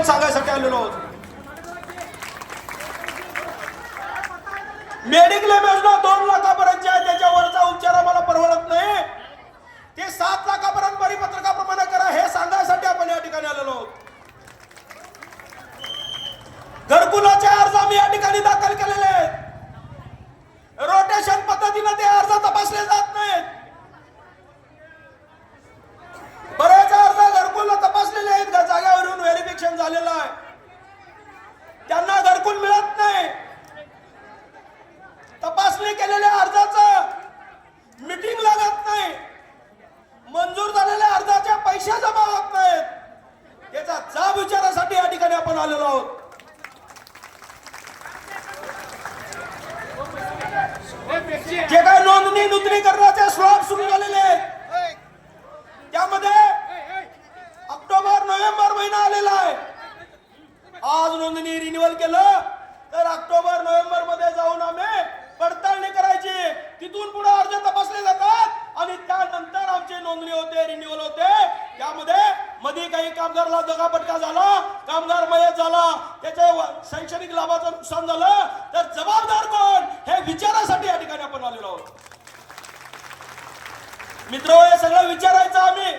हेच सांगायसाठी आलेलो आहोत. मेडिक्लेम योजना 2 लाखापर्यंत आहे, त्याच्यावरचा उपचार आम्हाला परवडत नाही. ते 7 लाखापर्यंत परिपत्रकाप्रमाणे करा हे सांगण्यासाठी आपण या ठिकाणी आलेलो आहोत. घरकुलाचे अर्ज आम्ही या ठिकाणी दाखल केलेले आहेत. रोटेशन पद्धतीने ते अर्ज तपासले जात नाहीत. बरेच अर्ज घरकुल तपासलेले आहेत, जागेवरून व्हेरिफिकेशन झालेलं आहे, त्यांना घरकुल मिळत नाही. तपासणी केलेल्या अर्जाचं मीटिंग लागत नाही, मंजूर झालेल्या अर्जाचे पैसे जमा होत नाहीत. याचा जाब विचारासाठी या ठिकाणी आपण आलेलो आहोत. जे काही नोंदणी नूतनीकरणाचे स्लॉट सुरू झालेले आहेत, त्यामध्ये ऑक्टोबर नोव्हेंबर महिना आलेला आहे. आज नोंदणी रिन्युअल केलं तर ऑक्टोबर नोव्हेंबर मध्ये जाऊन आम्ही पडताळणी करायची, तिथून पुढे अर्ज तपासले जातात आणि त्यानंतर आमची नोंदणी होते, रिन्युअल होते. त्यामध्ये मध्ये काही कामगारला दगापटका झाला, कामगार मयत झाला, त्याच्या शैक्षणिक लाभाचं नुकसान झालं तर जबाबदार कोण हे विचारासाठी या ठिकाणी आपण आलेलो आहोत. मित्र, हे सगळं विचारायचं आम्ही,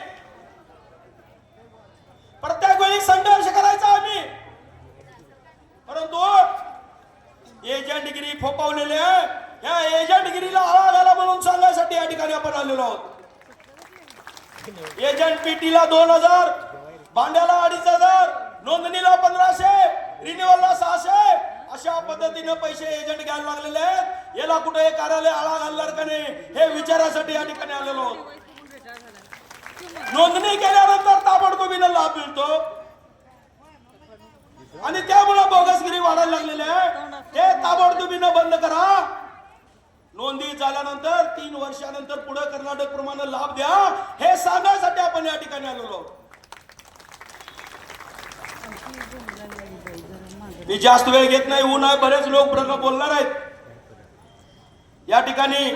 प्रत्येक वेळी संघर्ष करायचा आम्ही, परंतु एजंटगिरी फोपावलेले आहे. या एजंटगिरीला आळा घाला म्हणून सांगण्यासाठी या ठिकाणी आपण आलेलो आहोत. एजंट पीटीला 2000, भांड्याला 2500, नोंदणीला 1500, रिन्युअलला 600, अशा पद्धतीने पैसे एजंट घ्यायला लागलेले आहेत. याला कुठे कार्यालय आळा घालणार का नाही हे विचारासाठी या ठिकाणी आलेलो आहोत. नोंदणी केल्यानंतर ताबडतोबीने लाभ मिळतो आणि त्यामुळे बोगसगिरी वाढायला लागलेली आहे. हे ताबडतोबीने बंद करा. नोंदी झाल्यानंतर 3 वर्षानंतर पुढे कर्नाटक प्रमाणे लाभ द्या हे सांगण्यासाठी आपण या ठिकाणी आलेलो आहोत. मी जास्त वेळ घेत नाही, ऊन आहे, बरेच लोक प्रश्न बोलणार आहेत. या ठिकाणी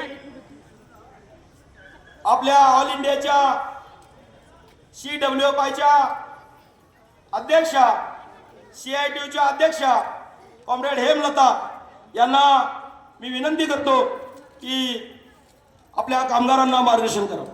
आपल्या ऑल इंडियाच्या CWFIच्या अध्यक्षा, CITUच्या अध्यक्षा कॉम्रेड हेमलता यांना मी विनंती करतो की आपल्या कामगारांना मार्गदर्शन करा.